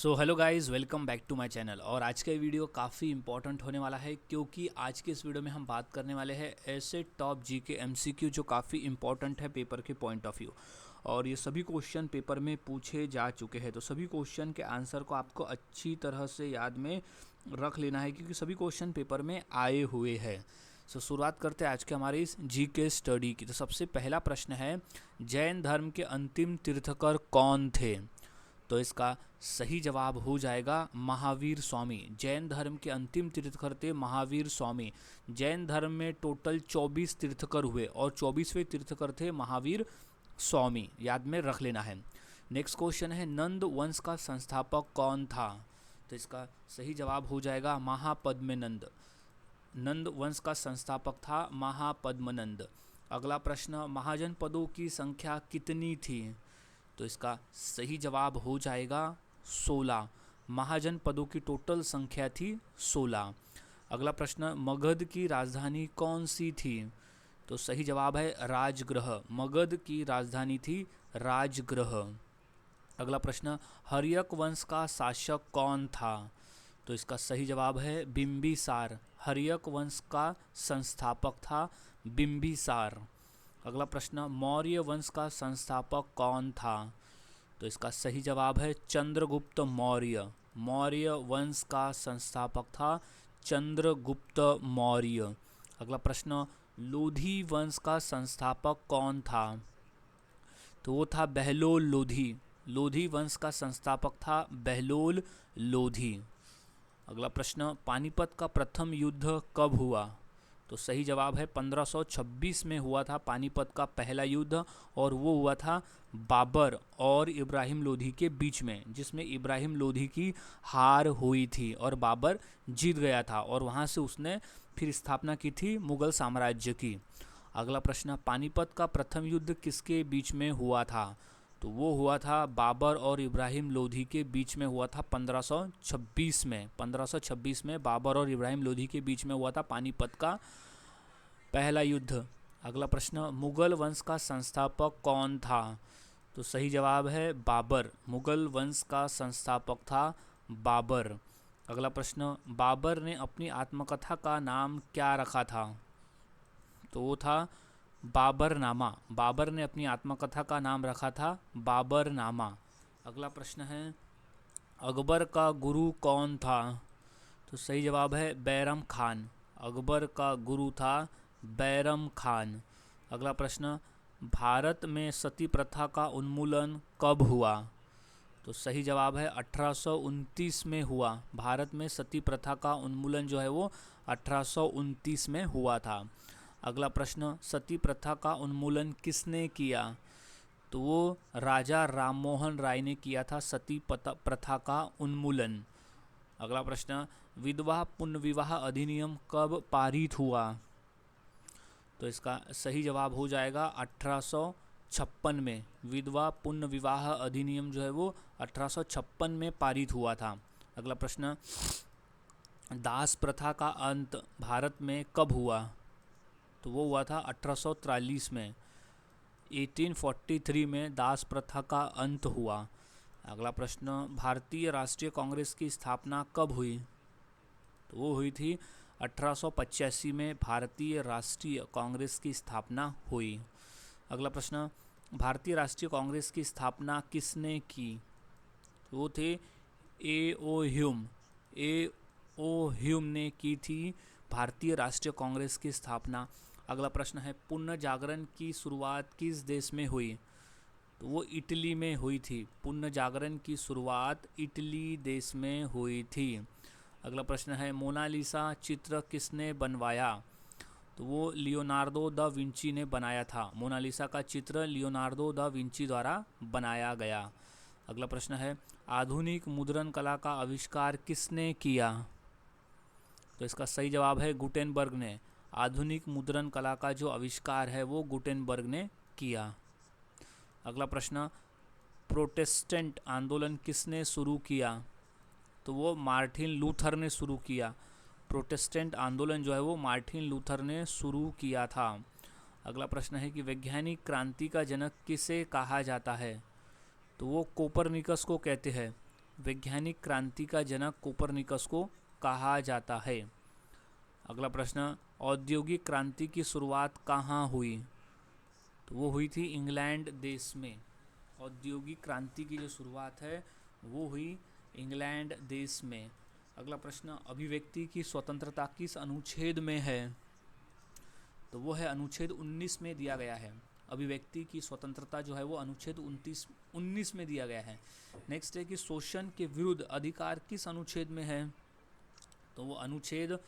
So hello guys, welcome back to my channel. और आज का ये वीडियो काफ़ी इंपॉर्टेंट होने वाला है क्योंकि आज के इस वीडियो में हम बात करने वाले हैं ऐसे टॉप जी के एमसीक्यू जो काफ़ी इंपॉर्टेंट है पेपर के पॉइंट ऑफ व्यू। और ये सभी क्वेश्चन पेपर में पूछे जा चुके हैं, तो सभी क्वेश्चन के आंसर को आपको अच्छी तरह से याद में रख लेना है क्योंकि सभी क्वेश्चन पेपर में आए हुए हैं। सो शुरुआत करते हैं आज के हमारे इस जी के स्टडी की। तो सबसे पहला प्रश्न है, जैन धर्म के अंतिम तीर्थकर कौन थे? तो इसका सही जवाब हो जाएगा महावीर स्वामी। जैन धर्म के अंतिम तीर्थकर थे महावीर स्वामी। जैन धर्म में टोटल 24 तीर्थकर हुए और 24वें तीर्थकर थे महावीर स्वामी, याद में रख लेना है। नेक्स्ट क्वेश्चन है, नंद वंश का संस्थापक कौन था? तो इसका सही जवाब हो जाएगा महापद्मनंद। नंद वंश का संस्थापक था महापद्मनंद। अगला प्रश्न, महाजनपदों की संख्या कितनी थी? तो इसका सही जवाब हो जाएगा 16। महाजनपदों की टोटल संख्या थी 16। अगला प्रश्न, मगध की राजधानी कौन सी थी? तो सही जवाब है राजगृह। मगध की राजधानी थी राजगृह। अगला प्रश्न, हर्यक वंश का शासक कौन था? तो इसका सही जवाब है बिंबिसार। हर्यक वंश का संस्थापक था बिंबिसार। अगला प्रश्न, मौर्य वंश का संस्थापक कौन था? तो इसका सही जवाब है चंद्रगुप्त मौर्य। मौर्य वंश का संस्थापक था चंद्रगुप्त मौर्य। अगला प्रश्न, लोधी वंश का संस्थापक कौन था? तो वो था बहलोल लोधी। लोधी वंश का संस्थापक था बहलोल लोधी। अगला प्रश्न, पानीपत का प्रथम युद्ध कब हुआ? तो सही जवाब है 1526 में हुआ था पानीपत का पहला युद्ध, और वो हुआ था बाबर और इब्राहिम लोधी के बीच में, जिसमें इब्राहिम लोधी की हार हुई थी और बाबर जीत गया था, और वहाँ से उसने फिर स्थापना की थी मुगल साम्राज्य की। अगला प्रश्न, पानीपत का प्रथम युद्ध किसके बीच में हुआ था? तो वो हुआ था बाबर और इब्राहिम लोधी के बीच में हुआ था 1526 में। 1526 में बाबर और इब्राहिम लोधी के बीच में हुआ था पानीपत का पहला युद्ध। अगला प्रश्न, मुगल वंश का संस्थापक कौन था? तो सही जवाब है बाबर। मुगल वंश का संस्थापक था बाबर। अगला प्रश्न, बाबर ने अपनी आत्मकथा का नाम क्या रखा था? तो वो था बाबरनामा। बाबर ने अपनी आत्मकथा का नाम रखा था बाबरनामा। अगला प्रश्न है, अकबर का गुरु कौन था? तो सही जवाब है बैरम खान। अकबर का गुरु था बैरम खान। अगला प्रश्न, भारत में सती प्रथा का उन्मूलन कब हुआ? तो सही जवाब है 1829 में हुआ। भारत में सती प्रथा का उन्मूलन जो है वो 1829 में हुआ था। अगला प्रश्न, सती प्रथा का उन्मूलन किसने किया? तो वो राजा राममोहन राय ने किया था सती प्रथा का उन्मूलन। अगला प्रश्न, विधवा पुनर्विवाह अधिनियम कब पारित हुआ? तो इसका सही जवाब हो जाएगा 1856 में। विधवा पुनर्विवाह अधिनियम जो है वो 1856 में पारित हुआ था। अगला प्रश्न, दास प्रथा का अंत भारत में कब हुआ? तो वो हुआ था 1843 में। 1843 में दास प्रथा का अंत हुआ। अगला प्रश्न, भारतीय राष्ट्रीय कांग्रेस की स्थापना कब हुई? तो वो हुई थी 1885 में। भारतीय राष्ट्रीय कांग्रेस की स्थापना हुई। अगला प्रश्न, भारतीय राष्ट्रीय कांग्रेस की स्थापना किसने की? तो वो थे ए ओ ह्यूम। ए ओ ह्यूम ने की थी भारतीय राष्ट्रीय कांग्रेस की स्थापना। अगला प्रश्न है, पुनः जागरण की शुरुआत किस देश में हुई? तो वो इटली में हुई थी। पुनः जागरण की शुरुआत इटली देश में हुई थी। अगला प्रश्न है, मोनालिसा चित्र किसने बनवाया? तो वो लियोनार्डो दा विंची ने बनाया था। मोनालिसा का चित्र लियोनार्डो दा विंची द्वारा बनाया गया। अगला प्रश्न है, आधुनिक मुद्रण कला का आविष्कार किसने किया? तो इसका सही जवाब है गुटेनबर्ग ने। आधुनिक मुद्रण कला का जो आविष्कार है वो गुटेनबर्ग ने किया। अगला प्रश्न, प्रोटेस्टेंट आंदोलन किसने शुरू किया? तो वो मार्टिन लूथर ने शुरू किया। प्रोटेस्टेंट आंदोलन जो है वो मार्टिन लूथर ने शुरू किया था। अगला प्रश्न है कि वैज्ञानिक क्रांति का जनक किसे कहा जाता है? तो वो कोपरनिकस को कहते हैं। वैज्ञानिक क्रांति का जनक कोपरनिकस को कहा जाता है? अगला प्रश्न, औद्योगिक क्रांति की शुरुआत कहाँ हुई? तो वो हुई थी इंग्लैंड देश में। औद्योगिक क्रांति की जो शुरुआत है वो हुई इंग्लैंड देश में। अगला प्रश्न, अभिव्यक्ति की स्वतंत्रता किस अनुच्छेद में है? तो वो है अनुच्छेद 19 में दिया गया है। अभिव्यक्ति की स्वतंत्रता जो है वो अनुच्छेद 19 में दिया गया है। नेक्स्ट है कि शोषण के विरुद्ध अधिकार किस अनुच्छेद में है? तो वो अनुच्छेद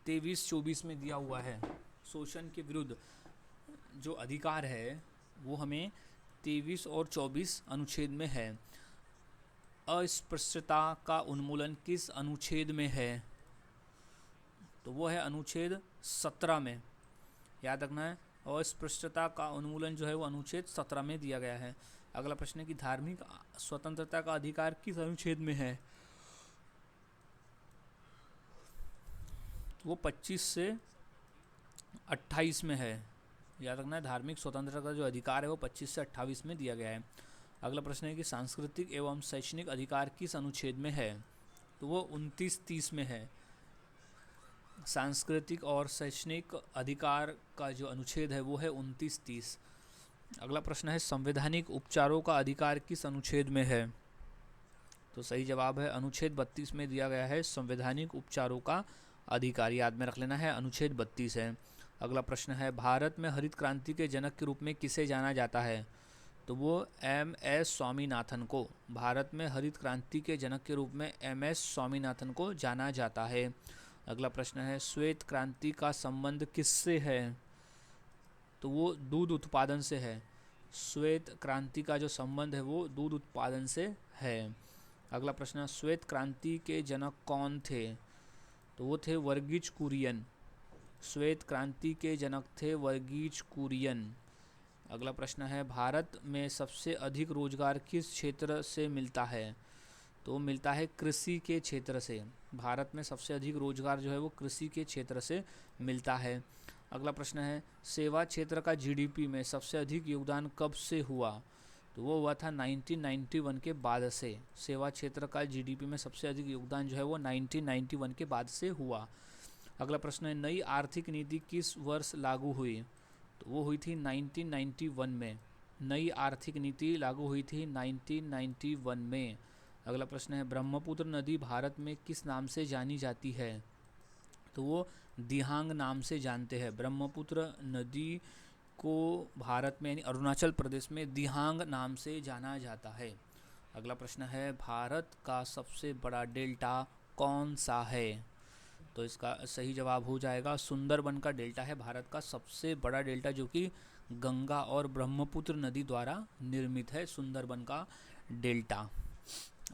23-24 में दिया हुआ है। शोषण के विरुद्ध जो अधिकार है वो हमें 23 और 24 अनुच्छेद में है। अस्पृश्यता का उन्मूलन किस अनुच्छेद में है? तो वो है अनुच्छेद 17 में। याद रखना है, अस्पृश्यता का उन्मूलन जो है वो अनुच्छेद 17 में दिया गया है। अगला प्रश्न है कि धार्मिक स्वतंत्रता का अधिकार किस अनुच्छेद में है? वो 25 से 28 में है। याद रखना है, धार्मिक स्वतंत्रता का जो अधिकार है वो 25 से 28 में दिया गया है। अगला प्रश्न है कि सांस्कृतिक एवं शैक्षणिक अधिकार किस अनुच्छेद में है? तो वो 29-30 में है। सांस्कृतिक और शैक्षणिक अधिकार का जो अनुच्छेद है वो है 29-30। अगला प्रश्न है संवैधानिक उपचारों का अधिकार किस अनुच्छेद में है? तो सही जवाब है अनुच्छेद 32 में दिया गया है संवैधानिक उपचारों का अधिकार। याद में रख लेना है, अनुच्छेद 32 है। अगला प्रश्न है भारत में हरित क्रांति के जनक के रूप में किसे जाना जाता है? तो वो MS स्वामीनाथन को, भारत में हरित क्रांति के जनक के रूप में MS स्वामीनाथन को जाना जाता है। अगला प्रश्न है श्वेत क्रांति का संबंध किससे है? तो वो दूध उत्पादन से है। श्वेत क्रांति का जो संबंध है वो दूध उत्पादन से है। अगला प्रश्न, श्वेत क्रांति के जनक कौन थे? तो वो थे वर्गीज कुरियन। श्वेत क्रांति के जनक थे वर्गीज कुरियन। अगला प्रश्न है भारत में सबसे अधिक रोजगार किस क्षेत्र से मिलता है? तो मिलता है कृषि के क्षेत्र से। भारत में सबसे अधिक रोजगार जो है वो कृषि के क्षेत्र से मिलता है। अगला प्रश्न है सेवा क्षेत्र का GDP में सबसे अधिक योगदान कब से हुआ? तो वो हुआ था 1991 के बाद से। सेवा क्षेत्र का GDP में सबसे अधिक योगदान जो है वो 1991 के बाद से हुआ। अगला प्रश्न है नई आर्थिक नीति किस वर्ष लागू हुई? तो वो हुई थी 1991 में। नई आर्थिक नीति लागू हुई थी 1991 में। अगला प्रश्न है ब्रह्मपुत्र नदी भारत में किस नाम से जानी जाती है? तो वो दिहांग नाम से जानते हैं। ब्रह्मपुत्र नदी को भारत में यानी अरुणाचल प्रदेश में दिहांग नाम से जाना जाता है। अगला प्रश्न है भारत का सबसे बड़ा डेल्टा कौन सा है? तो इसका सही जवाब हो जाएगा सुंदरबन का डेल्टा है भारत का सबसे बड़ा डेल्टा, जो कि गंगा और ब्रह्मपुत्र नदी द्वारा निर्मित है, सुंदरबन का डेल्टा।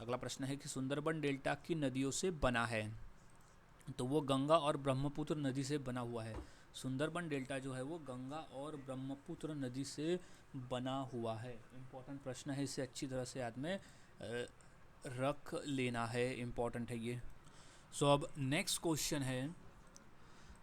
अगला प्रश्न है कि सुंदरबन डेल्टा की नदियों से बना है? तो वो गंगा और ब्रह्मपुत्र नदी से बना हुआ है। सुंदरबन डेल्टा जो है वो गंगा और ब्रह्मपुत्र नदी से बना हुआ है। इम्पोर्टेंट प्रश्न है, इसे अच्छी तरह से याद में रख लेना है, इम्पोर्टेंट है ये। सो अब नेक्स्ट क्वेश्चन है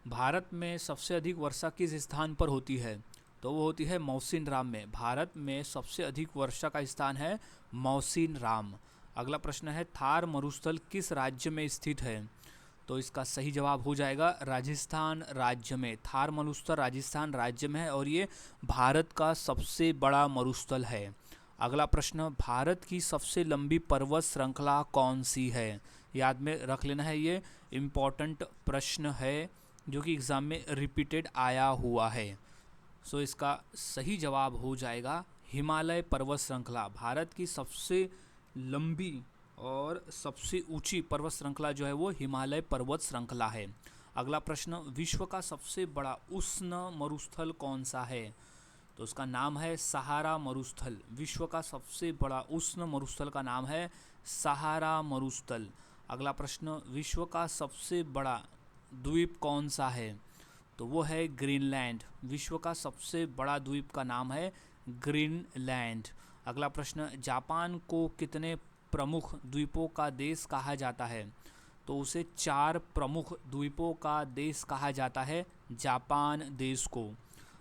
भारत में सबसे अधिक वर्षा किस स्थान पर होती है? तो वो होती है मौसिनराम में। भारत में सबसे अधिक वर्षा का स्थान है मौसिनराम। अगला प्रश्न है थार मरुस्थल किस राज्य में स्थित है? तो इसका सही जवाब हो जाएगा राजस्थान राज्य में। थार मरुस्थल राजस्थान राज्य में है और ये भारत का सबसे बड़ा मरुस्थल है। अगला प्रश्न भारत की सबसे लंबी पर्वत श्रृंखला कौन सी है? याद में रख लेना है, ये इम्पॉर्टेंट प्रश्न है जो कि एग्ज़ाम में रिपीटेड आया हुआ है। सो इसका सही जवाब हो जाएगा हिमालय पर्वत श्रृंखला। भारत की सबसे लंबी और सबसे ऊंची पर्वत श्रृंखला जो है वो हिमालय पर्वत श्रृंखला है। अगला प्रश्न विश्व का सबसे बड़ा उष्ण मरुस्थल कौन सा है? तो उसका नाम है सहारा मरुस्थल। विश्व का सबसे बड़ा उष्ण मरुस्थल का नाम है सहारा मरुस्थल। अगला प्रश्न विश्व का सबसे बड़ा द्वीप कौन सा है? तो वो है ग्रीनलैंड। विश्व का सबसे बड़ा द्वीप का नाम है ग्रीनलैंड। अगला प्रश्न जापान को कितने प्रमुख द्वीपों का देश कहा जाता है? तो उसे 4 प्रमुख द्वीपों का देश कहा जाता है जापान देश को।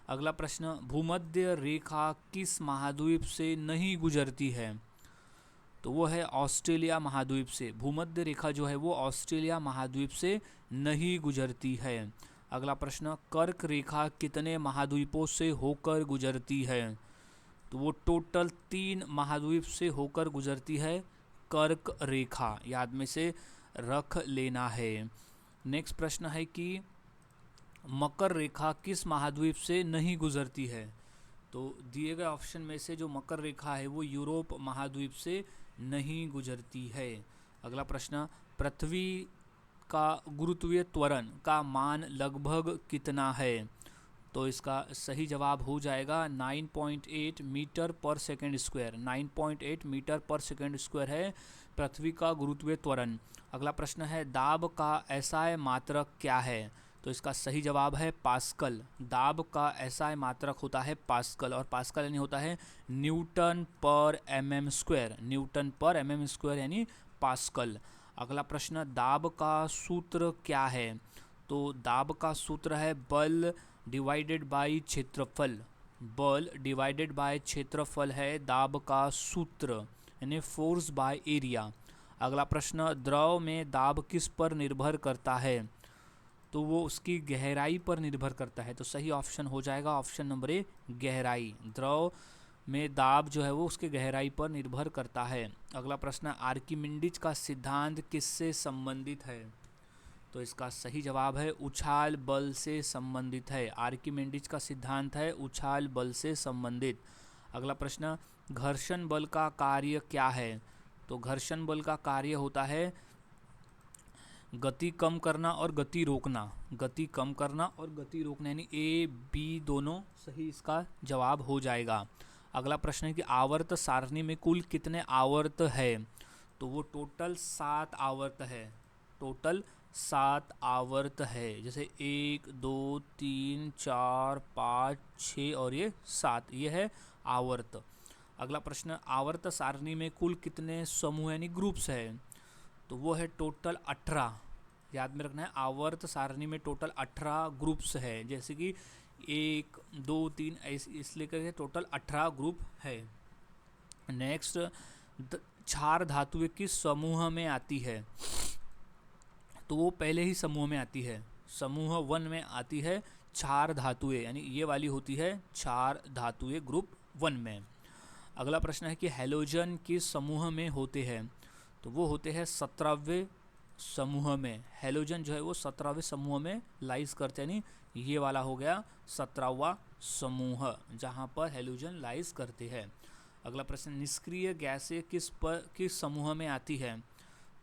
अगला प्रश्न भूमध्य रेखा किस महाद्वीप से नहीं गुजरती है? तो वो है ऑस्ट्रेलिया महाद्वीप से। भूमध्य रेखा जो है वो ऑस्ट्रेलिया महाद्वीप से नहीं गुजरती है। अगला प्रश्न, कर्क रेखा कितने महाद्वीपों से होकर गुजरती है? तो वो टोटल 3 महाद्वीप से होकर गुजरती है कर्क रेखा, याद में से रख लेना है। नेक्स्ट प्रश्न है कि मकर रेखा किस महाद्वीप से नहीं गुजरती है? तो दिए गए ऑप्शन में से जो मकर रेखा है वो यूरोप महाद्वीप से नहीं गुजरती है। अगला प्रश्न, पृथ्वी का गुरुत्वीय त्वरण का मान लगभग कितना है? तो इसका सही जवाब हो जाएगा 9.8 मीटर पर सेकेंड स्क्वायर। 9.8 मीटर पर सेकेंड स्क्वायर है पृथ्वी का गुरुत्वीय त्वरण। अगला प्रश्न है, दाब का एसआई मात्रक क्या है? तो इसका सही जवाब है पास्कल। दाब का एसआई मात्रक होता है पास्कल, और पास्कल यानी होता है न्यूटन पर एमएम स्क्वायर। न्यूटन पर एमएम स्क्वायर यानी पास्कल। अगला प्रश्न, दाब का सूत्र क्या है? तो दाब का सूत्र है बल डिवाइडेड बाय क्षेत्रफल। बल डिवाइडेड बाय क्षेत्रफल है दाब का सूत्र, यानी फोर्स बाय एरिया। अगला प्रश्न, द्रव में दाब किस पर निर्भर करता है? तो वो उसकी गहराई पर निर्भर करता है। तो सही ऑप्शन हो जाएगा ऑप्शन नंबर ए, गहराई। द्रव में दाब जो है वो उसके गहराई पर निर्भर करता है। अगला प्रश्न, आर्किमिडीज का सिद्धांत किससे संबंधित है? तो इसका सही जवाब है उछाल बल से संबंधित है। आर्किमिडीज का सिद्धांत है उछाल बल से संबंधित। अगला प्रश्न, घर्षण बल का कार्य क्या है? तो घर्षण बल का कार्य होता है गति कम करना और गति रोकना। गति कम करना और गति रोकना, यानी ए बी दोनों सही इसका जवाब हो जाएगा। अगला प्रश्न है कि आवर्त सारणी में कुल कितने आवर्त है? तो वो टोटल 7 आवर्त है। टोटल 7 आवर्त है, जैसे 1 2 3 4 5 6 और ये 7, ये है आवर्त। अगला प्रश्न, आवर्त सारणी में कुल कितने समूह यानी ग्रुप्स है? तो वो है टोटल 18। याद में रखना है, आवर्त सारणी में टोटल 18 ग्रुप्स है, जैसे कि 1 2 3 इसलिए करके टोटल 18 ग्रुप है। नेक्स्ट, क्षार धातुएं किस समूह में आती है? तो वो पहले ही समूह में आती है, समूह 1 में आती है क्षार धातुएं, यानी ये वाली होती है क्षार धातुएं ग्रुप 1 में। अगला प्रश्न है कि हैलोजन किस समूह में होते हैं? तो वो होते हैं 17वें समूह में। हैलोजन जो है वो 17वें समूह में लाइज करते हैं, यानी ये वाला हो गया 17वां समूह जहाँ पर हैलोजन लाइज करते हैं। अगला प्रश्न, निष्क्रिय गैसें किस समूह में आती है?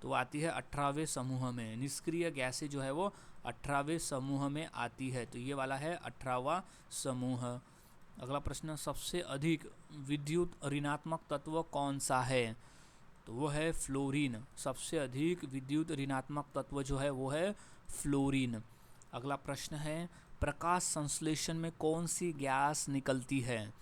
तो आती है 18वें समूह में। निष्क्रिय गैसें जो है वो 18वें समूह में आती है, तो ये वाला है 18वां समूह। अगला प्रश्न, सबसे अधिक विद्युत ऋणात्मक तत्व कौन सा है? तो वो है फ्लोरीन। सबसे अधिक विद्युत ऋणात्मक तत्व जो है वो है फ्लोरीन। अगला प्रश्न है, प्रकाश संश्लेषण में कौन सी गैस निकलती है?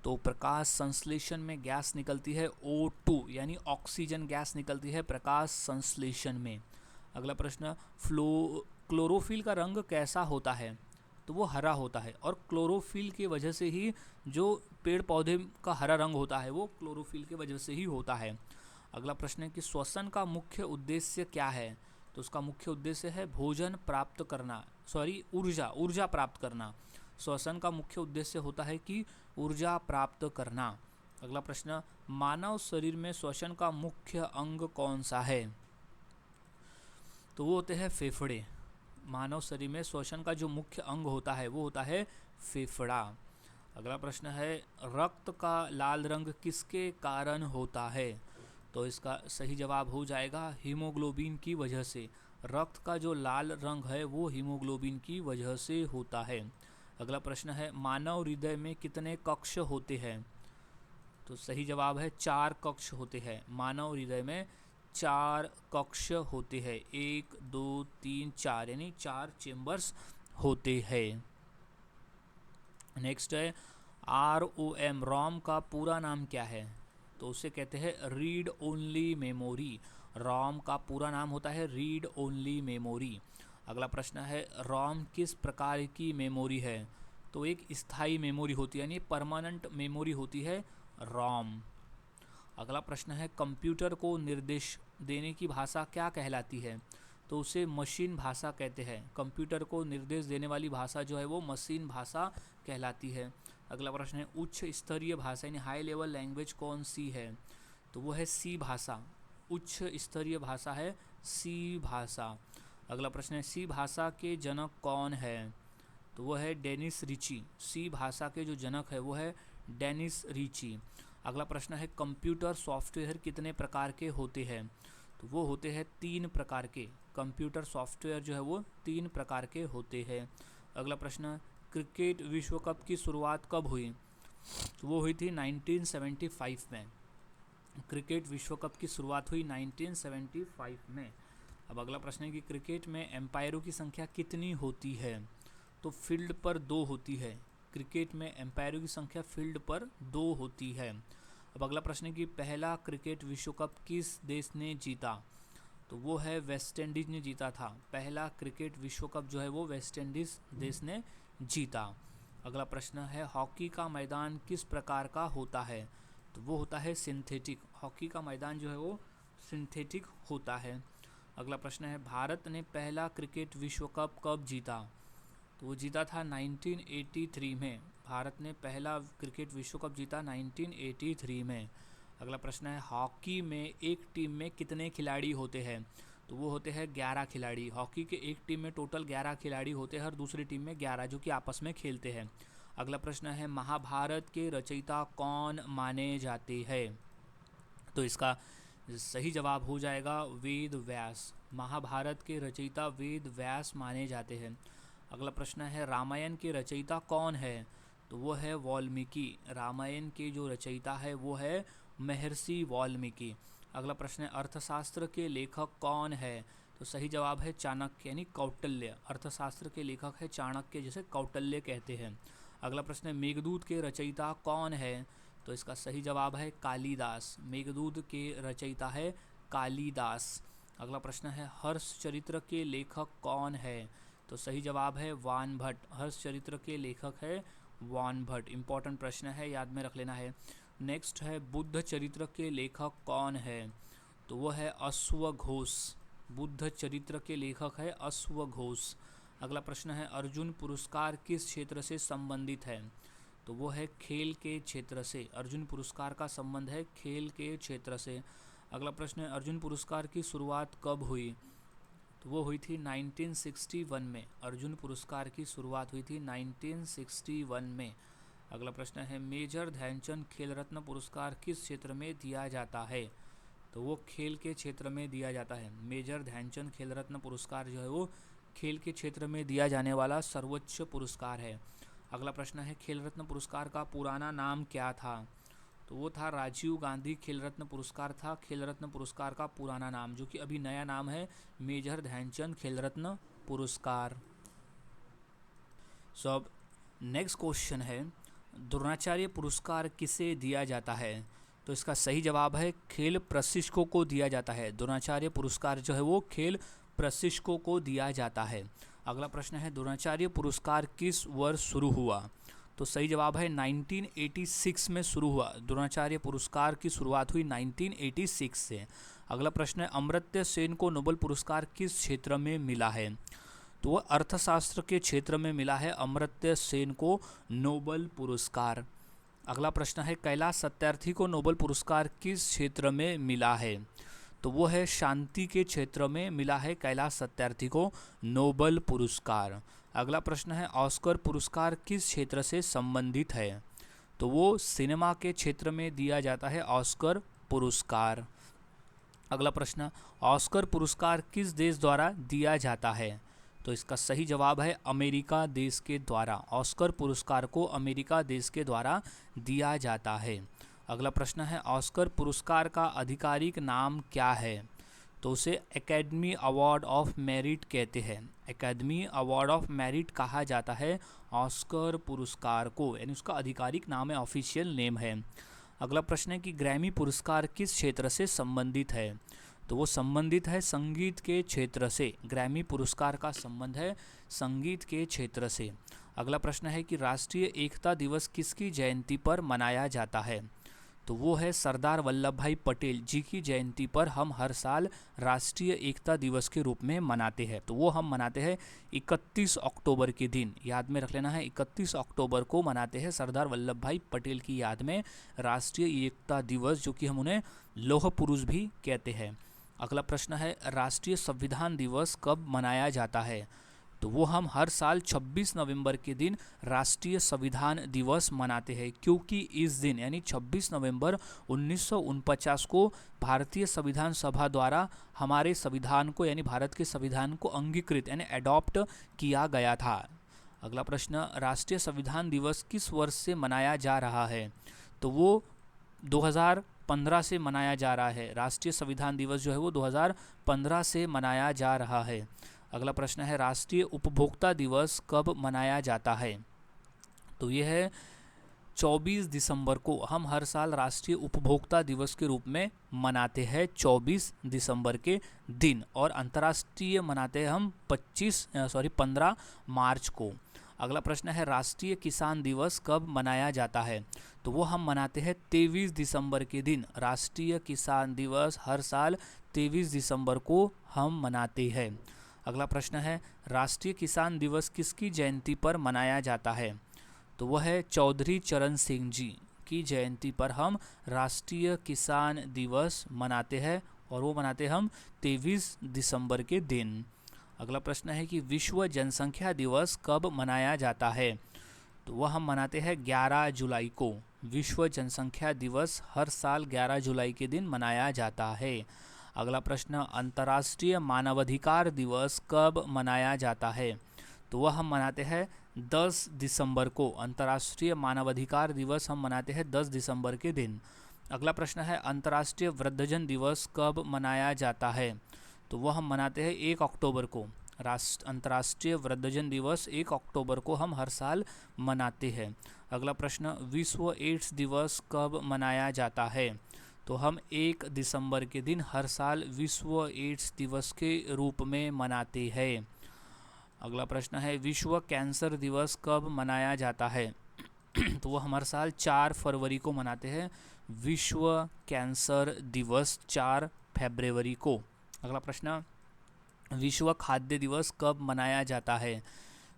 तो प्रकाश संश्लेषण में गैस निकलती है O2, यानी ऑक्सीजन गैस निकलती है प्रकाश संश्लेषण में। अगला प्रश्न, क्लोरोफिल का रंग कैसा होता है? तो वो हरा होता है, और क्लोरोफिल की वजह से ही जो पेड़ पौधे का हरा रंग होता है वो क्लोरोफिल की वजह से ही होता है। अगला प्रश्न है कि श्वसन का मुख्य उद्देश्य क्या है? तो उसका मुख्य उद्देश्य है भोजन प्राप्त करना, ऊर्जा प्राप्त करना। श्वसन का मुख्य उद्देश्य होता है कि ऊर्जा प्राप्त करना। अगला प्रश्न, मानव शरीर में श्वसन का मुख्य अंग कौन सा है? तो वो होते हैं फेफड़े। मानव शरीर में श्वसन का जो मुख्य अंग होता है वो होता है फेफड़ा। अगला प्रश्न है, रक्त का लाल रंग किसके कारण होता है? तो इसका सही जवाब हो जाएगा हीमोग्लोबिन की वजह से। रक्त का जो लाल रंग है वो हीमोग्लोबिन की वजह से होता है। अगला प्रश्न है, मानव हृदय में कितने कक्ष होते हैं? तो सही जवाब है 4 कक्ष होते हैं। मानव हृदय में 4 कक्ष होते हैं, 1 2 3 4, यानी 4 चेम्बर्स होते हैं। नेक्स्ट है, ROM, रोम का पूरा नाम क्या है? तो उसे कहते हैं रीड ओनली मेमोरी। रोम का पूरा नाम होता है रीड ओनली मेमोरी। अगला प्रश्न है, रोम किस प्रकार की मेमोरी है? तो एक स्थायी मेमोरी होती है, यानी परमानेंट मेमोरी होती है रोम। अगला प्रश्न है कंप्यूटर को निर्देश देने की भाषा क्या कहलाती है? तो उसे मशीन भाषा कहते हैं। कंप्यूटर को निर्देश देने वाली भाषा जो है वो मशीन भाषा कहलाती है। अगला प्रश्न है उच्च स्तरीय भाषा यानी हाई लेवल लैंग्वेज कौन सी है? तो वो है सी भाषा। उच्च स्तरीय भाषा है सी भाषा। अगला प्रश्न है सी भाषा के जनक कौन है? तो वो है डेनिस रिची। सी भाषा के जो जनक है वो है डेनिस रिची। अगला प्रश्न है कंप्यूटर सॉफ्टवेयर कितने प्रकार के होते हैं? तो वो होते हैं 3 प्रकार के। कंप्यूटर सॉफ्टवेयर जो है वो 3 प्रकार के होते हैं। अगला प्रश्न क्रिकेट विश्व कप की शुरुआत कब हुई? तो वो हुई थी 1975 में। क्रिकेट विश्व कप की शुरुआत हुई 1975 में। अब अगला प्रश्न है कि क्रिकेट में एम्पायरों की संख्या कितनी होती है? तो फील्ड पर 2 होती है। क्रिकेट में एम्पायरों की संख्या फील्ड पर 2 होती है। अब अगला प्रश्न है कि पहला क्रिकेट विश्व कप किस देश ने जीता? तो वो है वेस्ट इंडीज़ ने जीता था। पहला क्रिकेट विश्व कप जो है वो वेस्ट इंडीज़ देश ने जीता। अगला प्रश्न है हॉकी का मैदान किस प्रकार का होता है? तो वो होता है सिंथेटिक। हॉकी का मैदान जो है वो सिंथेटिक होता है। अगला प्रश्न है भारत ने पहला क्रिकेट विश्व कप कब जीता? तो वो जीता था 1983 में। भारत ने पहला क्रिकेट विश्व कप जीता 1983 में। अगला प्रश्न है हॉकी में एक टीम में कितने खिलाड़ी होते हैं? तो वो होते हैं 11 खिलाड़ी। हॉकी के एक टीम में टोटल 11 खिलाड़ी होते हैं, हर दूसरी टीम में 11 जो कि आपस में खेलते हैं। अगला प्रश्न है महाभारत के रचयिता कौन माने जाते हैं? तो इसका सही जवाब हो जाएगा वेद व्यास। महाभारत के रचयिता वेद व्यास माने जाते हैं। अगला प्रश्न है रामायण के रचयिता कौन है? तो वो है वाल्मीकि। रामायण के जो रचयिता है वो है महर्षि वाल्मीकि। अगला प्रश्न है अर्थशास्त्र के लेखक कौन है? तो सही जवाब है चाणक्य यानी कौटिल्य। अर्थशास्त्र के लेखक है चाणक्य, जिसे कौटिल्य कहते हैं। अगला प्रश्न है मेघदूत के रचयिता कौन है? तो इसका सही जवाब है कालिदास। मेघदूत के रचयिता है कालिदास। अगला प्रश्न है हर्ष चरित्र के लेखक कौन है? तो सही जवाब है वानभट्ट। हर्ष चरित्र के लेखक है वानभट्ट। इंपॉर्टेंट प्रश्न है, याद में रख लेना है। नेक्स्ट है बुद्ध चरित्र के लेखक कौन है? तो वो है अश्वघोष। बुद्ध चरित्र के लेखक है अश्वघोष। अगला प्रश्न है अर्जुन पुरस्कार किस क्षेत्र से संबंधित है? तो वो है खेल के क्षेत्र से। अर्जुन पुरस्कार का संबंध है खेल के क्षेत्र से। अगला प्रश्न है अर्जुन पुरस्कार की शुरुआत कब हुई? तो वो हुई थी 1961 में। अर्जुन पुरस्कार की शुरुआत हुई थी 1961 में। अगला प्रश्न है मेजर ध्यानचंद खेल रत्न पुरस्कार किस क्षेत्र में दिया जाता है? तो वो खेल के क्षेत्र में दिया जाता है। मेजर ध्यानचंद खेल रत्न पुरस्कार जो है वो खेल के क्षेत्र में दिया जाने वाला सर्वोच्च पुरस्कार है। अगला प्रश्न है खेल रत्न पुरस्कार का पुराना नाम क्या था? तो वो था राजीव गांधी खेल रत्न पुरस्कार था खेल रत्न पुरस्कार का पुराना नाम, जो कि अभी नया नाम है मेजर ध्यानचंद खेल रत्न पुरस्कार। सो अब नेक्स्ट क्वेश्चन है द्रोणाचार्य पुरस्कार किसे दिया जाता है? तो इसका सही जवाब है खेल प्रशिक्षकों को दिया जाता है। द्रोणाचार्य पुरस्कार जो है वो खेल प्रशिक्षकों को दिया जाता है। अगला प्रश्न है द्रोणाचार्य पुरस्कार किस वर्ष शुरू हुआ? तो सही जवाब है 1986 में शुरू हुआ। द्रोणाचार्य पुरस्कार की शुरुआत हुई 1986 से। अगला प्रश्न है अमर्त्य सेन को नोबेल पुरस्कार किस क्षेत्र में मिला है? तो वह अर्थशास्त्र के क्षेत्र में मिला है अमर्त्य सेन को नोबेल पुरस्कार। अगला प्रश्न है कैलाश सत्यार्थी को नोबेल पुरस्कार किस क्षेत्र में मिला है? तो वो है शांति के क्षेत्र में मिला है कैलाश सत्यार्थी को नोबेल पुरस्कार। अगला प्रश्न है ऑस्कर पुरस्कार किस क्षेत्र से संबंधित है? तो वो सिनेमा के क्षेत्र में दिया जाता है ऑस्कर पुरस्कार। अगला प्रश्न ऑस्कर पुरस्कार किस देश द्वारा दिया जाता है? तो इसका सही जवाब है अमेरिका देश के द्वारा। ऑस्कर पुरस्कार को अमेरिका देश के द्वारा दिया जाता है। अगला प्रश्न है ऑस्कर पुरस्कार का आधिकारिक नाम क्या है? तो उसे एकेडमी अवार्ड ऑफ मेरिट कहते हैं। एकेडमी अवार्ड ऑफ मेरिट कहा जाता है ऑस्कर पुरस्कार को, यानी उसका आधिकारिक नाम है, ऑफिशियल नेम है। अगला प्रश्न है कि ग्रैमी पुरस्कार किस क्षेत्र से संबंधित है? तो वो संबंधित है संगीत के क्षेत्र से। ग्रैमी पुरस्कार का संबंध है संगीत के क्षेत्र से। अगला प्रश्न है कि राष्ट्रीय एकता दिवस किसकी जयंती पर मनाया जाता है? तो वो है सरदार वल्लभ भाई पटेल जी की जयंती पर हम हर साल राष्ट्रीय एकता दिवस के रूप में मनाते हैं। तो वो हम मनाते हैं 31 अक्टूबर के दिन, याद में रख लेना है, 31 अक्टूबर को मनाते हैं सरदार वल्लभ भाई पटेल की याद में राष्ट्रीय एकता दिवस, जो कि हम उन्हें लौह पुरुष भी कहते हैं। अगला प्रश्न है राष्ट्रीय संविधान दिवस कब मनाया जाता है? तो वो हम हर साल 26 नवंबर के दिन राष्ट्रीय संविधान दिवस मनाते हैं, क्योंकि इस दिन यानी 26 नवंबर 1949 को भारतीय संविधान सभा द्वारा हमारे संविधान को यानी भारत के संविधान को अंगीकृत यानी अडॉप्ट किया गया था। अगला प्रश्न राष्ट्रीय संविधान दिवस किस वर्ष से मनाया जा रहा है? तो वो 2015 से मनाया जा रहा है। राष्ट्रीय संविधान दिवस जो है वो 2015 से मनाया जा रहा है। अगला प्रश्न है राष्ट्रीय उपभोक्ता दिवस कब मनाया जाता है? तो यह है 24 दिसंबर को। हम हर साल राष्ट्रीय उपभोक्ता दिवस के रूप में मनाते हैं 24 दिसंबर के दिन, और अंतर्राष्ट्रीय मनाते हैं हम 15 मार्च को। अगला प्रश्न है राष्ट्रीय किसान दिवस कब मनाया जाता है? तो वो हम मनाते हैं 23 दिसंबर के दिन। राष्ट्रीय किसान दिवस हर साल 23 दिसंबर को हम मनाते हैं। अगला प्रश्न है राष्ट्रीय किसान दिवस किसकी जयंती पर मनाया जाता है? तो वह है चौधरी चरण सिंह जी की जयंती पर हम राष्ट्रीय किसान दिवस मनाते हैं, और वो मनाते हम 23 दिसंबर के दिन। अगला प्रश्न है कि विश्व जनसंख्या दिवस कब मनाया जाता है? तो वह हम मनाते हैं 11 जुलाई को। विश्व जनसंख्या दिवस हर साल 11 जुलाई के दिन मनाया जाता है। अगला प्रश्न अंतर्राष्ट्रीय मानवाधिकार दिवस कब मनाया जाता है? तो वह हम मनाते हैं 10 दिसंबर को। अंतर्राष्ट्रीय मानवाधिकार दिवस हम मनाते हैं 10 दिसंबर के दिन। अगला प्रश्न है अंतर्राष्ट्रीय वृद्धजन दिवस कब मनाया जाता है? तो वह हम मनाते हैं 1 अक्टूबर को। अंतर्राष्ट्रीय वृद्धजन दिवस 1 अक्टूबर को हम हर साल मनाते हैं। अगला प्रश्न विश्व एड्स दिवस कब मनाया जाता है? तो हम 1 दिसंबर के दिन हर साल विश्व एड्स दिवस के रूप में मनाते हैं। अगला प्रश्न है विश्व कैंसर दिवस कब मनाया जाता है? तो वह हर साल 4 फरवरी को मनाते हैं। विश्व कैंसर दिवस 4 फरवरी को। अगला प्रश्न विश्व खाद्य दिवस कब मनाया जाता है?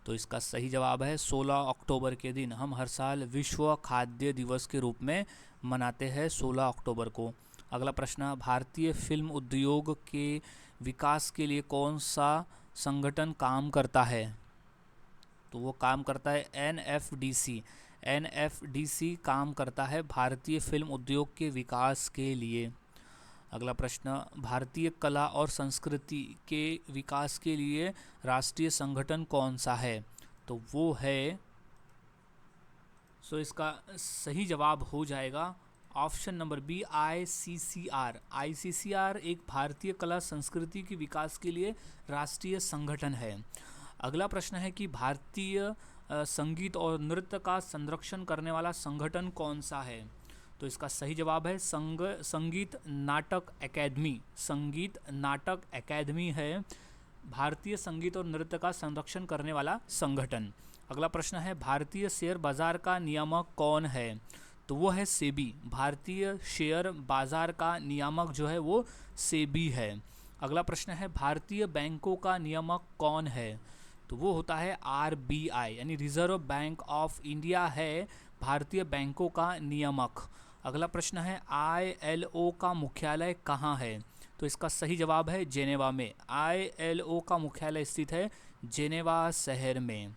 तो इसका सही जवाब है 16 अक्टूबर के दिन। हम हर साल विश्व खाद्य दिवस के रूप में मनाते हैं 16 अक्टूबर को। अगला प्रश्न भारतीय फिल्म उद्योग के विकास के लिए कौन सा संगठन काम करता है? तो वो काम करता है NFDC। NFDC काम करता है भारतीय फिल्म उद्योग के विकास के लिए। अगला प्रश्न भारतीय कला और संस्कृति के विकास के लिए राष्ट्रीय संगठन कौन सा है? तो वो है इसका सही जवाब हो जाएगा option number B ICCR। ICCR एक भारतीय कला संस्कृति के विकास के लिए राष्ट्रीय संगठन है। अगला प्रश्न है कि भारतीय संगीत और नृत्य का संरक्षण करने वाला संगठन कौन सा है? तो इसका सही जवाब है संगीत नाटक अकादमी। संगीत नाटक अकादमी है भारतीय संगीत और नृत्य का संरक्षण करने वाला संगठन। अगला प्रश्न है भारतीय शेयर बाजार का नियामक कौन है? तो वो है सेबी। भारतीय शेयर बाजार का नियामक जो है वो सेबी है। अगला प्रश्न है भारतीय बैंकों का नियामक कौन है? तो वो होता है RBI यानी रिजर्व बैंक ऑफ इंडिया है भारतीय बैंकों का नियामक। अगला प्रश्न है ILO का मुख्यालय कहाँ है? तो इसका सही जवाब है जेनेवा में। ILO का मुख्यालय स्थित है जेनेवा शहर में।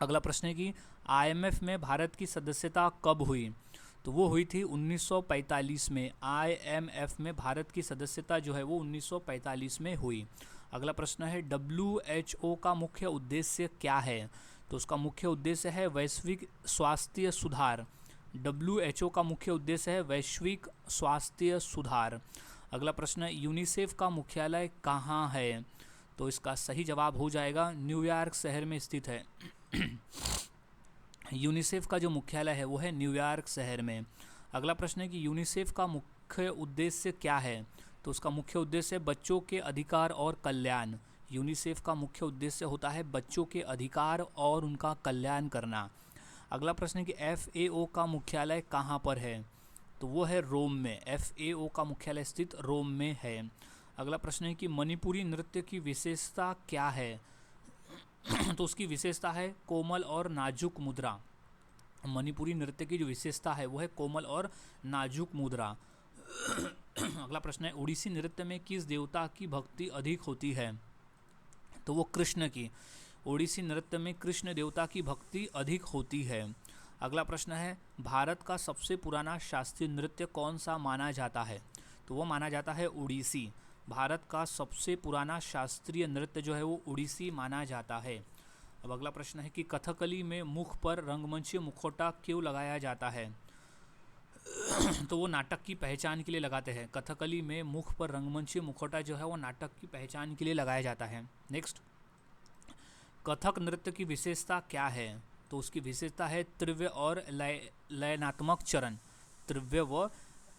अगला प्रश्न है कि IMF में भारत की सदस्यता कब हुई? तो वो हुई थी 1945 में। IMF में भारत की सदस्यता जो है वो 1945 में हुई। अगला प्रश्न है WHO का मुख्य उद्देश्य क्या है? तो उसका मुख्य उद्देश्य है वैश्विक स्वास्थ्य सुधार। WHO का मुख्य उद्देश्य है वैश्विक स्वास्थ्य सुधार। अगला प्रश्न यूनिसेफ का मुख्यालय कहाँ है? तो इसका सही जवाब हो जाएगा न्यूयॉर्क शहर में स्थित है। यूनिसेफ का जो मुख्यालय है वो है न्यूयॉर्क शहर में। अगला प्रश्न है कि यूनिसेफ का मुख्य उद्देश्य क्या है? तो उसका मुख्य उद्देश्य बच्चों के अधिकार और कल्याण। यूनिसेफ का मुख्य उद्देश्य होता है बच्चों के अधिकार और उनका कल्याण करना। अगला प्रश्न है कि FAO का मुख्यालय कहाँ पर है? तो वो है रोम में, FAO का मुख्यालय स्थित रोम में है। अगला प्रश्न है कि मणिपुरी नृत्य की विशेषता क्या है? तो उसकी विशेषता है कोमल और नाजुक मुद्रा। मणिपुरी नृत्य की जो विशेषता है वो है कोमल और नाजुक मुद्रा। अगला प्रश्न है ओडिसी नृत्य में किस देवता की भक्ति अधिक होती है? तो वो कृष्ण की। ओडिसी नृत्य में कृष्ण देवता की भक्ति अधिक होती है। अगला प्रश्न है भारत का सबसे पुराना शास्त्रीय नृत्य कौन सा माना जाता है? तो वो माना जाता है ओडिसी। भारत का सबसे पुराना शास्त्रीय नृत्य जो है वो ओडिसी माना जाता है। अब अगला प्रश्न है कि कथकली में मुख पर रंगमंच मुखौटा क्यों लगाया जाता है? तो वो नाटक की पहचान के लिए लगाते हैं। कथकली में मुख पर रंगमंच मुखौटा जो है वो नाटक की पहचान के लिए लगाया जाता है। नेक्स्ट, कथक नृत्य की विशेषता क्या है? तो उसकी विशेषता है तीव्र और लयनात्मक चरण। तीव्र व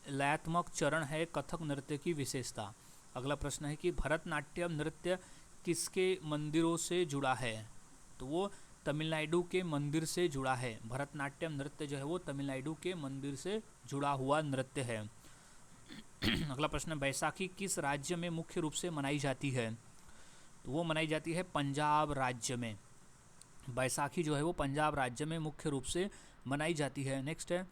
लयात्मक चरण है कथक नृत्य की विशेषता। अगला प्रश्न है कि भरतनाट्यम नृत्य किसके मंदिरों से जुड़ा है? तो वो तमिलनाडु के मंदिर से जुड़ा है। भरतनाट्यम नृत्य जो है वो तमिलनाडु के मंदिर से जुड़ा हुआ नृत्य है। अगला प्रश्न, बैसाखी किस राज्य में मुख्य रूप से मनाई जाती है? तो वो मनाई जाती है पंजाब राज्य में। बैसाखी जो है वो पंजाब राज्य में मुख्य रूप से मनाई जाती है। नेक्स्ट है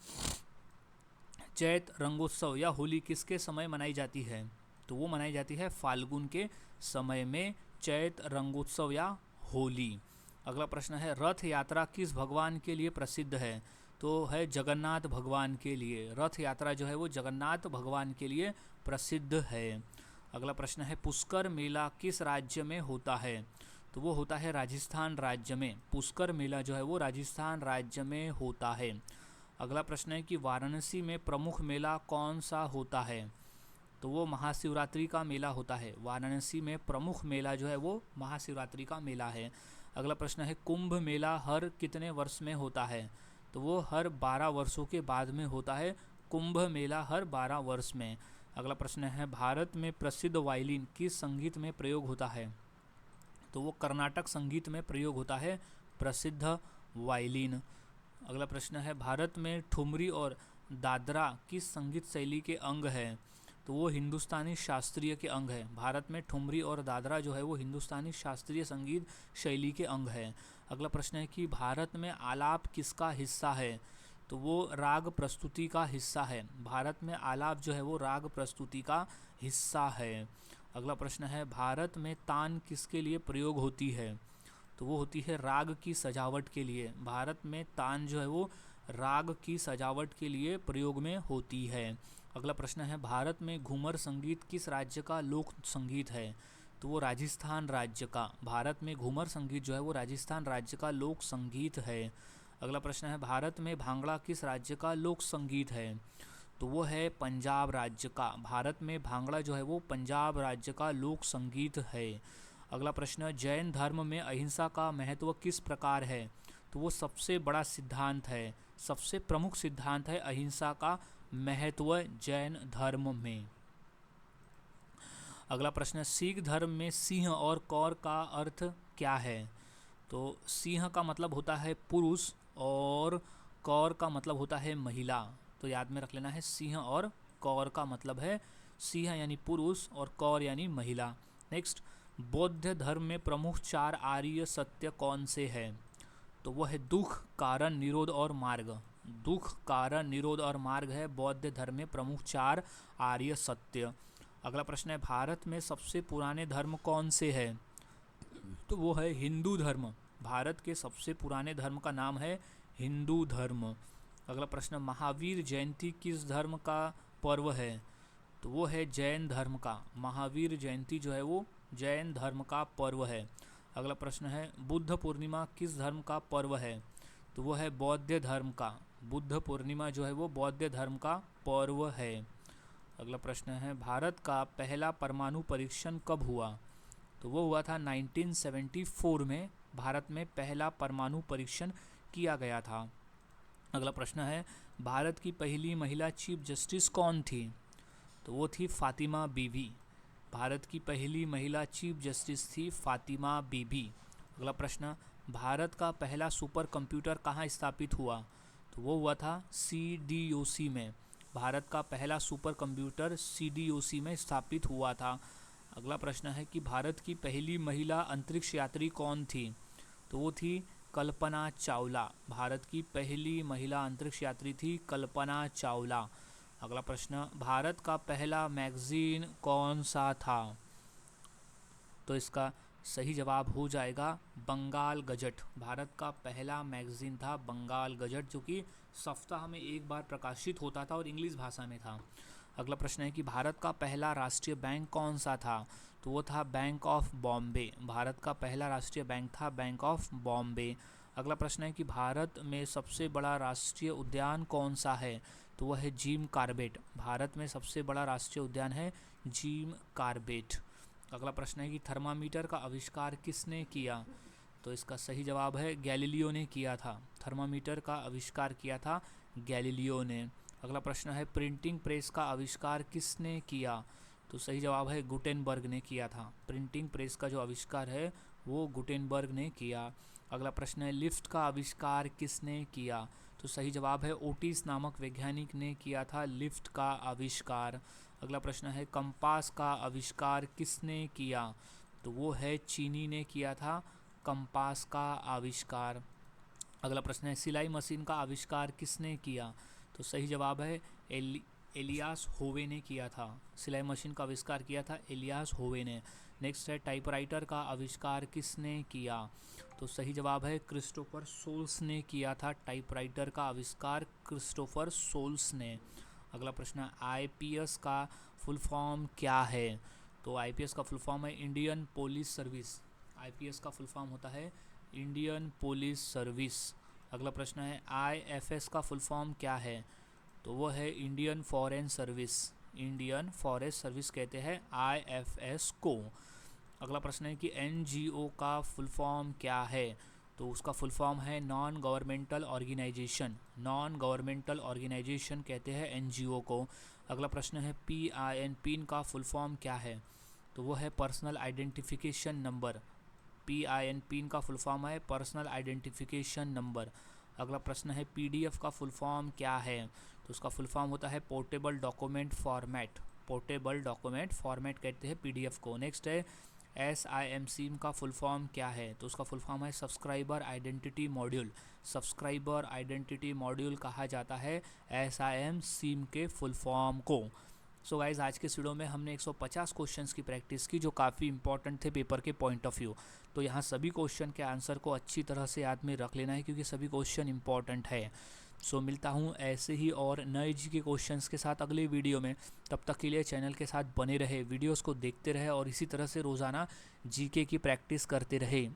चैत रंगोत्सव या होली किसके समय मनाई जाती है? तो वो मनाई जाती है फाल्गुन के समय में चैत रंगोत्सव या होली। अगला प्रश्न है रथ यात्रा किस भगवान के लिए प्रसिद्ध है? तो है जगन्नाथ भगवान के लिए। रथ यात्रा जो है वो जगन्नाथ भगवान के लिए प्रसिद्ध है। अगला प्रश्न है पुष्कर मेला किस राज्य में होता है? तो वो होता है राजस्थान राज्य में। पुष्कर मेला जो है वो राजस्थान राज्य में होता है। अगला प्रश्न है कि वाराणसी में प्रमुख मेला कौन सा होता है? तो वो महाशिवरात्रि का मेला होता है। वाराणसी में प्रमुख मेला जो है वो महाशिवरात्रि का मेला है। अगला प्रश्न है कुंभ मेला हर कितने वर्ष में होता है? तो वो हर 12 वर्षों के बाद में होता है कुंभ मेला, हर 12 वर्ष में। अगला प्रश्न है भारत में प्रसिद्ध वायलिन किस संगीत में प्रयोग होता है? तो वो कर्नाटक संगीत में प्रयोग होता है प्रसिद्ध वायलिन। अगला प्रश्न है भारत में ठुमरी और दादरा किस संगीत शैली के अंग है? तो वो हिंदुस्तानी शास्त्रीय के अंग है। भारत में ठुमरी और दादरा जो है वो हिंदुस्तानी शास्त्रीय संगीत शैली के अंग है। अगला प्रश्न है कि भारत में आलाप किसका हिस्सा है? तो वो राग प्रस्तुति का हिस्सा है। भारत में आलाप जो है वो राग प्रस्तुति का हिस्सा है। अगला प्रश्न है भारत में तान किसके लिए प्रयोग होती है? तो वो होती है राग की सजावट के लिए। भारत में तान जो है वो राग की सजावट के लिए प्रयोग में होती है। अगला प्रश्न है भारत में घूमर संगीत किस राज्य का लोक संगीत है? तो वो राजस्थान राज्य का। भारत में घूमर संगीत जो है वो राजस्थान राज्य का लोक संगीत है। अगला प्रश्न है भारत में भांगड़ा किस राज्य का लोक संगीत है? तो वो है पंजाब राज्य का। भारत में भांगड़ा जो है वो पंजाब राज्य का लोक संगीत है। अगला प्रश्न, जैन धर्म में अहिंसा का महत्व किस प्रकार है? तो वो सबसे बड़ा सिद्धांत है, सबसे प्रमुख सिद्धांत है अहिंसा का महत्व जैन धर्म में। अगला प्रश्न, सिख धर्म में सिंह और कौर का अर्थ क्या है? तो सिंह का मतलब होता है पुरुष और कौर का मतलब होता है महिला। तो याद में रख लेना है, सिंह और कौर का मतलब है सिंह यानी पुरुष और कौर यानी महिला। नेक्स्ट, बौद्ध धर्म में प्रमुख 4 आर्य सत्य कौन से हैं? तो वह है दुख, कारण, निरोध और मार्ग। दुख, कारण, निरोध और मार्ग है बौद्ध धर्म में प्रमुख 4 आर्य सत्य। अगला प्रश्न है भारत में सबसे पुराने धर्म कौन से हैं? तो वो है हिंदू धर्म। भारत के सबसे पुराने धर्म का नाम है हिंदू धर्म। अगला प्रश्न, महावीर जयंती किस धर्म का पर्व है? तो वो है जैन धर्म का। महावीर जयंती जो है वो जैन धर्म का पर्व है। अगला प्रश्न है बुद्ध पूर्णिमा किस धर्म का पर्व है? तो वो है बौद्ध धर्म का। बुद्ध पूर्णिमा जो है वो बौद्ध धर्म का पर्व है। अगला प्रश्न है भारत का पहला परमाणु परीक्षण कब हुआ? तो वो हुआ था 1974 में। भारत में पहला परमाणु परीक्षण किया गया था। अगला प्रश्न है भारत की पहली महिला चीफ जस्टिस कौन थी? तो वो थी फातिमा बीबी। भारत की पहली महिला चीफ जस्टिस थी फातिमा बीबी। अगला प्रश्न, भारत का पहला सुपर कंप्यूटर कहाँ स्थापित हुआ? तो वो हुआ था CDOC में। भारत का पहला सुपर कंप्यूटर CDOC में स्थापित हुआ था। अगला प्रश्न है कि भारत की पहली महिला अंतरिक्ष यात्री कौन थी? तो वो थी कल्पना चावला। भारत की पहली महिला अंतरिक्ष यात्री थी कल्पना चावला। अगला प्रश्न, भारत का पहला मैगजीन कौन सा था? तो इसका सही जवाब हो जाएगा बंगाल गजट। भारत का पहला मैगजीन था बंगाल गजट, जो कि सप्ताह में एक बार प्रकाशित होता था और इंग्लिश भाषा में था। अगला प्रश्न है कि भारत का पहला राष्ट्रीय बैंक कौन सा था? तो वो था बैंक ऑफ बॉम्बे। भारत का पहला राष्ट्रीय बैंक था बैंक ऑफ बॉम्बे। अगला प्रश्न है कि भारत में सबसे बड़ा राष्ट्रीय उद्यान कौन सा है? तो वह है जिम कॉर्बेट। भारत में सबसे बड़ा राष्ट्रीय उद्यान है जिम कॉर्बेट। अगला प्रश्न है कि थर्मामीटर का आविष्कार किसने किया? तो इसका सही जवाब है गैलीलियो ने किया था। थर्मामीटर का आविष्कार किया था गैलीलियो ने। अगला प्रश्न है प्रिंटिंग प्रेस का आविष्कार किसने किया? तो सही जवाब है गुटेनबर्ग ने किया था। प्रिंटिंग प्रेस का जो आविष्कार है वो गुटेनबर्ग ने किया। अगला प्रश्न है लिफ्ट का आविष्कार किसने किया? तो सही जवाब है ओटिस नामक वैज्ञानिक ने किया था लिफ्ट का आविष्कार। अगला प्रश्न है कंपास का आविष्कार किसने किया? तो वो है चीनी ने किया था कंपास का आविष्कार। अगला प्रश्न है सिलाई मशीन का आविष्कार किसने किया? तो सही जवाब है एलियास होवे ने किया था। सिलाई मशीन का आविष्कार किया था एलियास होवे ने। नेक्स्ट है टाइपराइटर का आविष्कार किसने किया? तो सही जवाब है क्रिस्टोफर सोल्स ने किया था टाइपराइटर का आविष्कार क्रिस्टोफर सोल्स ने। अगला प्रश्न है आईपीएस का फुल फॉर्म क्या है? तो आईपीएस का फुल फॉर्म है इंडियन पुलिस सर्विस। आईपीएस का फुल फॉर्म होता है इंडियन पुलिस सर्विस। अगला प्रश्न है आईएफएस का फुल फॉर्म क्या है? तो वो है Indian foreign service. Indian forest service कहते हैं आईएफएस को। अगला प्रश्न है कि एनजीओ का फुल फॉर्म क्या है? तो उसका फुल फॉर्म है non governmental organisation. Non governmental organisation कहते हैं एनजीओ को। अगला प्रश्न है PIN पिन का फुल फॉर्म क्या है? तो वो है personal identification number. PIN PIN का फुल फॉर्म है पर्सनल आइडेंटिफिकेशन नंबर। अगला प्रश्न है PDF का फुल फॉर्म क्या है? तो उसका फुल फॉर्म होता है portable document format. Portable document format कहते हैं PDF को। नेक्स्ट है SIM का फुल फॉर्म क्या है? तो उसका फुल फॉर्म है subscriber identity module. Subscriber identity module कहा जाता है SIM के फुल फॉर्म को। सो गाइज आज के इस वीडियो में हमने 150 क्वेश्चंस की प्रैक्टिस की जो काफ़ी इंपॉर्टेंट थे पेपर के पॉइंट ऑफ व्यू। तो यहाँ सभी क्वेश्चन के आंसर को अच्छी तरह से याद में रख लेना है क्योंकि सभी क्वेश्चन इंपॉर्टेंट है। सो मिलता हूँ ऐसे ही और नए जीके क्वेश्चंस के साथ अगले वीडियो में। तब तक के लिए चैनल के साथ बने रहे, वीडियोस को देखते रहे और इसी तरह से रोज़ाना जीके की प्रैक्टिस करते रहे।